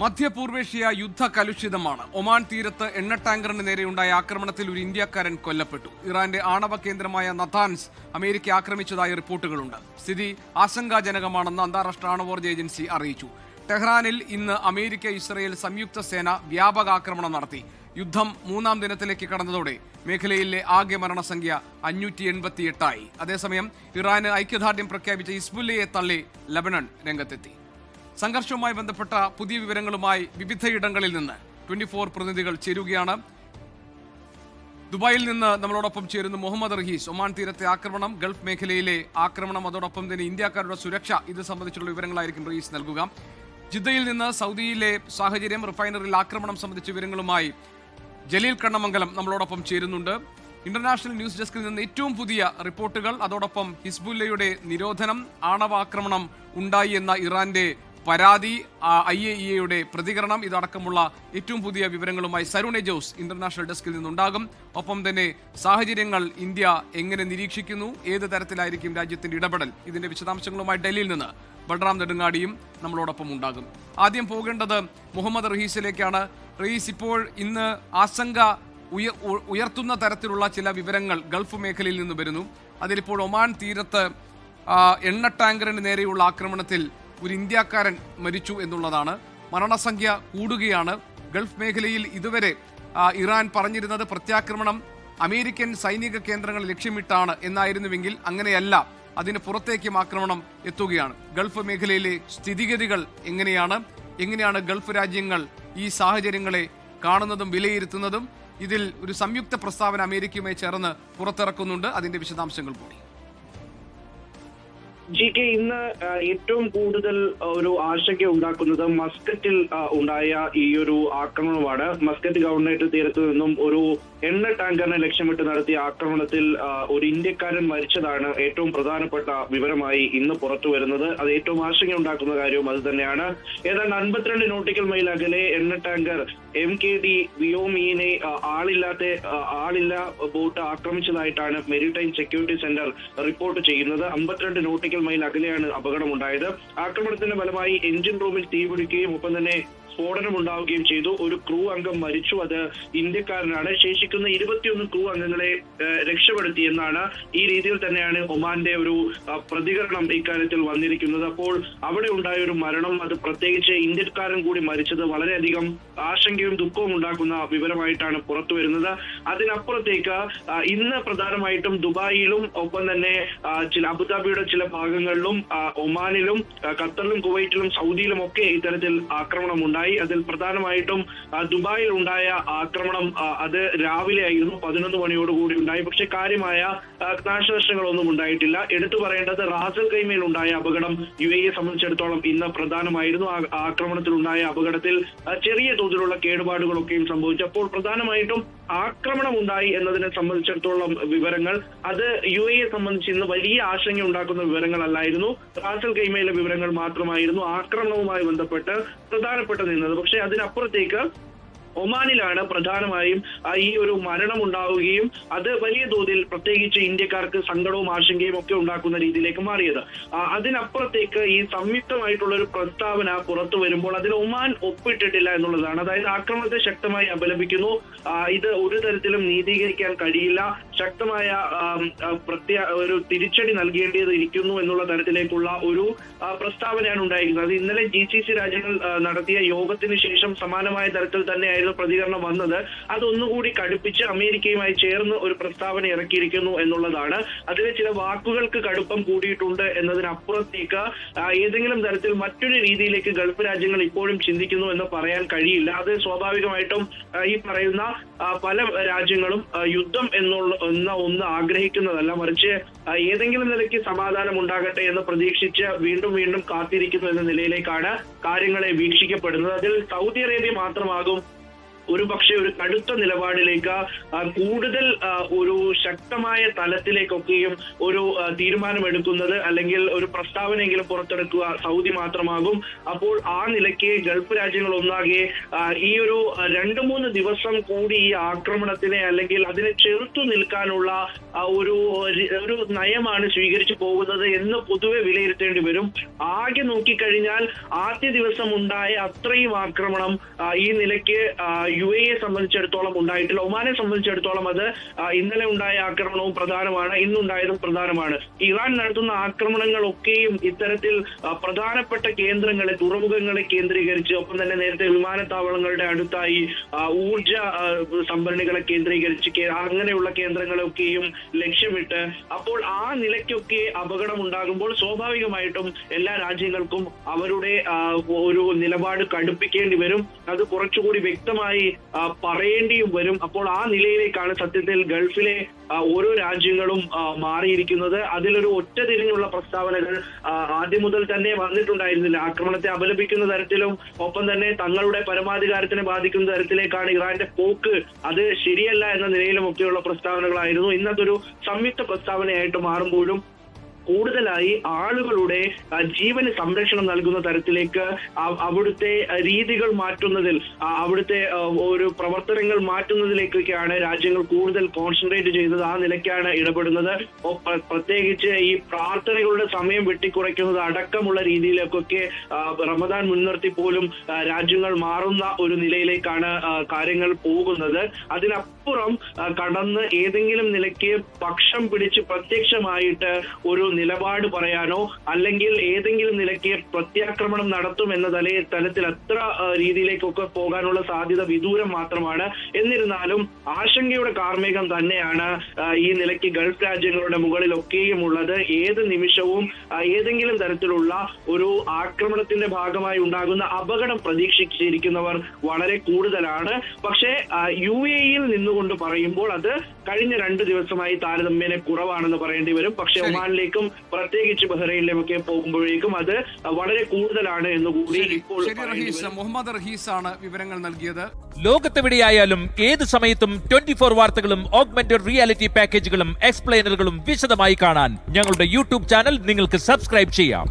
മധ്യപൂർവേഷ്യ യുദ്ധ കലുഷിതമാണ്. ഒമാൻ തീരത്ത് എണ്ണ ടാങ്കറിന് നേരെയുണ്ടായ ആക്രമണത്തിൽ ഒരു ഇന്ത്യക്കാരൻ കൊല്ലപ്പെട്ടു. ഇറാന്റെ ആണവ കേന്ദ്രമായ നതാൻസ് അമേരിക്ക ആക്രമിച്ചതായി റിപ്പോർട്ടുകളുണ്ട്. സ്ഥിതി ആശങ്കാജനകമാണെന്ന് അന്താരാഷ്ട്ര ആണവോർജ്ജ ഏജൻസി അറിയിച്ചു. ടെഹ്റാനിൽ ഇന്ന് അമേരിക്ക ഇസ്രയേൽ സംയുക്ത സേന വ്യാപക ആക്രമണം നടത്തി. യുദ്ധം 3-ാം ദിനത്തിലേക്ക് കടന്നതോടെ മേഖലയിലെ ആകെ മരണസംഖ്യ 588 അതേസമയം ഇറാന് ഐക്യദാർഢ്യം പ്രഖ്യാപിച്ച ഹിസ്ബുല്ലയെ തള്ളി ലബനൻ രംഗത്തെത്തി. സംഘർഷവുമായി ബന്ധപ്പെട്ട പുതിയ വിവരങ്ങളുമായി വിവിധയിടങ്ങളിൽ നിന്ന് 24 പ്രതിനിധികൾ ചേരുകയാണ്. ദുബായിൽ നിന്ന് നമ്മളോടൊപ്പം ചേരുന്നു മുഹമ്മദ് റഹീസ്. ഒമാൻ തീരത്തെ ആക്രമണം, ഗൾഫ് മേഖലയിലെ ആക്രമണം, അതോടൊപ്പം തന്നെ ഇന്ത്യക്കാരുടെ സുരക്ഷ, ഇത് സംബന്ധിച്ചുള്ള വിവരങ്ങളായിരിക്കും റഹീസ് നൽകുക. ജിദ്ദയിൽ നിന്ന് സൗദിയിലെ സാഹചര്യം, റിഫൈനറിൽ ആക്രമണം സംബന്ധിച്ച വിവരങ്ങളുമായി ജലീൽ കണ്ണമംഗലം നമ്മളോടൊപ്പം ചേരുന്നുണ്ട്. ഇന്റർനാഷണൽ ന്യൂസ് ഡെസ്കിൽ നിന്ന് ഏറ്റവും പുതിയ റിപ്പോർട്ടുകൾ, അതോടൊപ്പം ഹിസ്ബുല്ലയുടെ നിരോധനം, ആണവാക്രമണം ഉണ്ടായി എന്ന ഇറാന്റെ പരാതി, IAEAയുടെ പ്രതികരണം, ഇതടക്കമുള്ള ഏറ്റവും പുതിയ വിവരങ്ങളുമായി സരുണെ ജോസ് ഇന്റർനാഷണൽ ഡെസ്കിൽ നിന്നുണ്ടാകും. ഒപ്പം തന്നെ സാഹചര്യങ്ങൾ ഇന്ത്യ എങ്ങനെ നിരീക്ഷിക്കുന്നു, ഏത് തരത്തിലായിരിക്കും രാജ്യത്തിന്റെ ഇടപെടൽ, ഇതിന്റെ വിശദാംശങ്ങളുമായി ഡൽഹിയിൽ നിന്ന് ബൽറാം നെടുങ്ങാടിയും നമ്മളോടൊപ്പം ഉണ്ടാകും. ആദ്യം പോകേണ്ടത് മുഹമ്മദ് റഹീസിലേക്കാണ്. റഹീസ്, ഇപ്പോൾ ഇന്ന് ആശങ്ക ഉയർത്തുന്ന തരത്തിലുള്ള ചില വിവരങ്ങൾ ഗൾഫ് മേഖലയിൽ നിന്ന് വരുന്നു. അതിലിപ്പോൾ ഒമാൻ തീരത്ത് എണ്ണ ടാങ്കറിന് നേരെയുള്ള ആക്രമണത്തിൽ ഒരു ഇന്ത്യക്കാരൻ മരിച്ചു എന്നുള്ളതാണ്. മരണസംഖ്യ കൂടുകയാണ്. ഗൾഫ് മേഖലയിൽ ഇതുവരെ ഇറാൻ പറഞ്ഞിരുന്നത് പ്രത്യാക്രമണം അമേരിക്കൻ സൈനിക കേന്ദ്രങ്ങൾ ലക്ഷ്യമിട്ടാണ് എന്നായിരുന്നുവെങ്കിൽ അങ്ങനെയല്ല, അതിന് പുറത്തേക്കും ആക്രമണം എത്തുകയാണ്. ഗൾഫ് മേഖലയിലെ സ്ഥിതിഗതികൾ എങ്ങനെയാണ് ഗൾഫ് രാജ്യങ്ങൾ ഈ സാഹചര്യങ്ങളെ കാണുന്നതും വിലയിരുത്തുന്നതും? ഇതിൽ ഒരു സംയുക്ത പ്രസ്താവന അമേരിക്കയുമായി ചേർന്ന് പുറത്തിറക്കുന്നുണ്ട്. അതിന്റെ വിശദാംശങ്ങൾ കൂടി. GK, ഇന്ന് ഏറ്റവും കൂടുതൽ ഒരു ആശങ്ക ഉണ്ടാക്കുന്നത് മസ്കറ്റിൽ ഉണ്ടായ ഈ ഒരു ആക്രമണമാണ്. മസ്കറ്റ് ഗവൺമെന്റ് തീരത്തു നിന്നും ഒരു എണ്ണ ടാങ്കറിനെ ലക്ഷ്യമിട്ട് നടത്തിയ ആക്രമണത്തിൽ ഒരു ഇന്ത്യക്കാരൻ മരിച്ചതാണ് ഏറ്റവും പ്രധാനപ്പെട്ട വിവരമായി ഇന്ന് പുറത്തു വരുന്നത്. അത് ഏറ്റവും ആശങ്ക ഉണ്ടാക്കുന്ന കാര്യവും അത് തന്നെയാണ്. ഏതാണ്ട് 52 നോട്ടിക്കൽ മൈൽ അകലെ എണ്ണ ടാങ്കർ MKD വിയോമീനെ ആളില്ല boat ആക്രമിച്ചതായിട്ടാണ് maritime security centre report ചെയ്യുന്നത്. 52 നോട്ടിക്കൽ മൈൽ അകലെയാണ് അപകടമുണ്ടായത്. ആക്രമണത്തിന്റെ ഫലമായി എഞ്ചിൻ റൂമിൽ തീപിടിക്കുകയും ഒപ്പം തന്നെ സ്ഫോടനം ഉണ്ടാവുകയും ചെയ്തു. ഒരു ക്രൂ അംഗം മരിച്ചു, അത് ഇന്ത്യക്കാരനാണ്. ശേഷിക്കുന്ന 21 ക്രൂ അംഗങ്ങളെ രക്ഷപ്പെടുത്തി എന്നാണ്, ഈ രീതിയിൽ തന്നെയാണ് ഒമാന്റെ ഒരു പ്രതികരണം ഇക്കാര്യത്തിൽ വന്നിരിക്കുന്നത്. അപ്പോൾ അവിടെ ഉണ്ടായ ഒരു മരണം, അത് പ്രത്യേകിച്ച് ഇന്ത്യക്കാരൻ കൂടി മരിച്ചത് വളരെയധികം ആശങ്കയും ദുഃഖവും ഉണ്ടാക്കുന്ന വിവരമായിട്ടാണ് പുറത്തു വരുന്നത്. അതിനപ്പുറത്തേക്ക് ഇന്ന് പ്രധാനമായിട്ടും ദുബായിലും ഒപ്പം തന്നെ ചില അബുദാബിയുടെ ചില ഭാഗങ്ങളിലും ഒമാനിലും ഖത്തറിലും കുവൈറ്റിലും സൗദിയിലും ഒക്കെ ഇത്തരത്തിൽ ആക്രമണം ഉണ്ടായി. അതിൽ പ്രധാനമായിട്ടും ദുബായിൽ ഉണ്ടായ ആക്രമണം അത് രാവിലെ ആയിരുന്നു, 11 മണിയോടുകൂടി ഉണ്ടായി. പക്ഷെ കാര്യമായ നാശനഷ്ടങ്ങളൊന്നും ഉണ്ടായിട്ടില്ല. എടുത്തു പറയേണ്ടത് റാസൽ ഖൈമയിൽ ഉണ്ടായ അപകടം UAE സംബന്ധിച്ചിടത്തോളം ഇന്ന് പ്രധാനമായിരുന്നു. ആക്രമണത്തിൽ ഉണ്ടായ അപകടത്തിൽ ചെറിയ തോതിലുള്ള കേടുപാടുകളൊക്കെയും സംഭവിച്ചു. അപ്പോൾ പ്രധാനമായിട്ടും ആക്രമണം ഉണ്ടായി എന്നതിനെ സംബന്ധിച്ചിടത്തോളം വിവരങ്ങൾ അത് UAE സംബന്ധിച്ച് ഇന്ന് വലിയ ആശങ്ക ഉണ്ടാക്കുന്ന വിവരങ്ങളല്ലായിരുന്നു. റാസൽ ഖൈമയിലെ വിവരങ്ങൾ മാത്രമായിരുന്നു ആക്രമണവുമായി ബന്ധപ്പെട്ട് പ്രധാനപ്പെട്ട നിന്നത്. പക്ഷെ അതിനപ്പുറത്തേക്ക് ഒമാനിലാണ് പ്രധാനമായും ഈ ഒരു മരണം ഉണ്ടാവുകയും അത് വലിയ തോതിൽ പ്രത്യേകിച്ച് ഇന്ത്യക്കാർക്ക് സങ്കടവും ആശങ്കയും ഒക്കെ ഉണ്ടാക്കുന്ന രീതിയിലേക്ക് മാറിയത്. അതിനപ്പുറത്തേക്ക് ഈ സംയുക്തമായിട്ടുള്ള ഒരു പ്രസ്താവന പുറത്തു വരുമ്പോൾ അതിൽ ഒമാൻ ഒപ്പിട്ടിട്ടില്ല എന്നുള്ളതാണ്. അതായത് ആക്രമണത്തെ ശക്തമായി അപലപിക്കുന്നു, ഇത് ഒരു തരത്തിലും നീതീകരിക്കാൻ കഴിയില്ല, ശക്തമായ ഒരു തിരിച്ചടി നൽകേണ്ടിയിരിക്കുന്നു എന്നുള്ള തരത്തിലേക്കുള്ള ഒരു പ്രസ്താവനയാണ് ഉണ്ടായിരിക്കുന്നത്. ഇന്നലെ GCC രാജ്യങ്ങൾ നടത്തിയ യോഗത്തിന് ശേഷം സമാനമായ തരത്തിൽ തന്നെയായിരുന്നു പ്രതികരണം വന്നത്. അതൊന്നുകൂടി കടുപ്പിച്ച് അമേരിക്കയുമായി ചേർന്ന് ഒരു പ്രസ്താവന ഇറക്കിയിരിക്കുന്നു എന്നുള്ളതാണ്. അതിലെ ചില വാക്കുകൾക്ക് കടുപ്പം കൂടിയിട്ടുണ്ട് എന്നതിനപ്പുറത്തേക്ക് ഏതെങ്കിലും തരത്തിൽ മറ്റൊരു രീതിയിലേക്ക് ഗൾഫ് രാജ്യങ്ങൾ ഇപ്പോഴും ചിന്തിക്കുന്നു എന്ന് പറയാൻ കഴിയില്ല. അത് സ്വാഭാവികമായിട്ടും ഈ പറയുന്ന പല രാജ്യങ്ങളും യുദ്ധം എന്ന ഒന്ന് ആഗ്രഹിക്കുന്നതല്ല, മറിച്ച് ഏതെങ്കിലും നിലയ്ക്ക് സമാധാനം ഉണ്ടാകട്ടെ എന്ന് പ്രതീക്ഷിച്ച് വീണ്ടും വീണ്ടും കാത്തിരിക്കുന്നു എന്ന നിലയിലേക്കാണ് കാര്യങ്ങളെ വീക്ഷിക്കപ്പെടുന്നത്. അതിൽ സൗദി അറേബ്യ മാത്രമാകും ഒരുപക്ഷെ ഒരു കടുത്ത നിലപാടിലേക്ക് കൂടുതൽ ഒരു ശക്തമായ തലത്തിലേക്കൊക്കെയും ഒരു തീരുമാനമെടുക്കുന്നത് അല്ലെങ്കിൽ ഒരു പ്രസ്താവനയെങ്കിലും പുറത്തെടുക്കുക സൗദി മാത്രമാകും. അപ്പോൾ ആ നിലയ്ക്ക് ഗൾഫ് രാജ്യങ്ങൾ ഒന്നാകെ ഈ ഒരു 2-3 ദിവസം കൂടി ഈ ആക്രമണത്തിനെ അല്ലെങ്കിൽ അതിനെ ചെറുത്തു നിൽക്കാനുള്ള ഒരു നയമാണ് സ്വീകരിച്ചു പോകുന്നത് എന്ന് പൊതുവെ വിലയിരുത്തേണ്ടി വരും. ആകെ നോക്കിക്കഴിഞ്ഞാൽ ആദ്യ ദിവസം ഉണ്ടായ അത്രയും ആക്രമണം ഈ നിലയ്ക്ക് UAE സംബന്ധിച്ചിടത്തോളം ഉണ്ടായിട്ടില്ല. ഒമാനെ സംബന്ധിച്ചിടത്തോളം അത് ഇന്നലെ ഉണ്ടായ ആക്രമണവും പ്രധാനമാണ്, ഇന്നുണ്ടായതും പ്രധാനമാണ്. ഇറാൻ നടത്തുന്ന ആക്രമണങ്ങളൊക്കെയും ഇത്തരത്തിൽ പ്രധാനപ്പെട്ട കേന്ദ്രങ്ങളെ, തുറമുഖങ്ങളെ കേന്ദ്രീകരിച്ച്, ഒപ്പം തന്നെ നേരത്തെ വിമാനത്താവളങ്ങളുടെ അടുത്തായി ഊർജ സംഭരണികളെ കേന്ദ്രീകരിച്ച് അങ്ങനെയുള്ള കേന്ദ്രങ്ങളൊക്കെയും ലക്ഷ്യമിട്ട്, അപ്പോൾ ആ നിലയ്ക്കൊക്കെ അപകടം ഉണ്ടാകുമ്പോൾ സ്വാഭാവികമായിട്ടും എല്ലാ രാജ്യങ്ങൾക്കും അവരുടെ ഒരു നിലപാട് കടുപ്പിക്കേണ്ടി വരും. അത് കുറച്ചുകൂടി വ്യക്തമായി പറയേണ്ടിയും വരും. അപ്പോൾ ആ നിലയിലേക്കാണ് സത്യത്തിൽ ഗൾഫിലെ ഓരോ രാജ്യങ്ങളും മാറിയിരിക്കുന്നത്. അതിലൊരു ഒറ്റതിരിഞ്ഞുള്ള പ്രസ്താവനകൾ ആദ്യം മുതൽ തന്നെ വന്നിട്ടുണ്ടായിരുന്നില്ല. ആക്രമണത്തെ അപലപിക്കുന്ന തരത്തിലും ഒപ്പം തന്നെ തങ്ങളുടെ പരമാധികാരത്തിനെ ബാധിക്കുന്ന തരത്തിലേക്കാണ് ഇറാന്റെ പോക്ക്, അത് ശരിയല്ല എന്ന നിലയിലും ഒക്കെയുള്ള പ്രസ്താവനകളായിരുന്നു. ഇന്നതൊരു സംയുക്ത പ്രസ്താവനയായിട്ട് മാറുമ്പോഴും കൂടുതലായി ആളുകളുടെ ജീവന് സംരക്ഷണം നൽകുന്ന തരത്തിലേക്ക് അവിടുത്തെ രീതികൾ മാറ്റുന്നതിൽ, അവിടുത്തെ ഒരു പ്രവർത്തനങ്ങൾ മാറ്റുന്നതിലേക്കൊക്കെയാണ് രാജ്യങ്ങൾ കൂടുതൽ കോൺസെൻട്രേറ്റ് ചെയ്തത്. ആ നിലയ്ക്കാണ് ഇടപെടുന്നത്. പ്രത്യേകിച്ച് ഈ പ്രാർത്ഥനകളുടെ സമയം വെട്ടിക്കുറയ്ക്കുന്നത് അടക്കമുള്ള രീതിയിലേക്കൊക്കെ റമദാൻ മുൻനിർത്തി പോലും രാജ്യങ്ങൾ മാറുന്ന ഒരു നിലയിലേക്കാണ് കാര്യങ്ങൾ പോകുന്നത്. അതിനപ്പുറം കടന്ന് ഏതെങ്കിലും നിലയ്ക്ക് പക്ഷം പിടിച്ച് പ്രത്യക്ഷമായിട്ട് ഒരു നിലപാട് പറയാനോ അല്ലെങ്കിൽ ഏതെങ്കിലും നിലയ്ക്ക് പ്രത്യാക്രമണം നടത്തും എന്ന തലത്തിൽ അത്ര രീതിയിലേക്കൊക്കെ പോകാനുള്ള സാധ്യത വിദൂരം മാത്രമാണ്. എന്നിരുന്നാലും ആശങ്കയുടെ കാർമേഘം തന്നെയാണ് ഈ നിലയ്ക്ക് ഗൾഫ് രാജ്യങ്ങളുടെ മുകളിലൊക്കെയും ഉള്ളത്. ഏത് നിമിഷവും ഏതെങ്കിലും തരത്തിലുള്ള ഒരു ആക്രമണത്തിന്റെ ഭാഗമായി ഉണ്ടാകുന്ന അപകടം പ്രതീക്ഷിച്ചിരിക്കുന്നവർ വളരെ കൂടുതലാണ്. പക്ഷേ UAE-യിൽ നിന്നുകൊണ്ട് പറയുമ്പോൾ അത് കഴിഞ്ഞ 2 ദിവസമായി താരതമ്യേന കുറവാണെന്ന് പറയേണ്ടി വരും. പക്ഷേ ഒമാനിലേക്കും പ്രത്യേകിച്ച് ബഹ്റൈനിലും ഒക്കെ പോകുമ്പോഴേക്കും അത് വളരെ കൂടുതലാണ് എന്നുകൂടി ഇപ്പോൾ മുഹമ്മദ് റഹീസ് ആണ് വിവരങ്ങൾ നൽകിയത്. ലോകത്തെവിടെയായാലും ഏത് സമയത്തും 24 വാർത്തകളും ഓഗ്മെന്റഡ് റിയാലിറ്റി പാക്കേജുകളും എക്സ്പ്ലെയിനറുകളും വിശദമായി കാണാൻ ഞങ്ങളുടെ YouTube ചാനൽ നിങ്ങൾക്ക് സബ്സ്ക്രൈബ് ചെയ്യാം.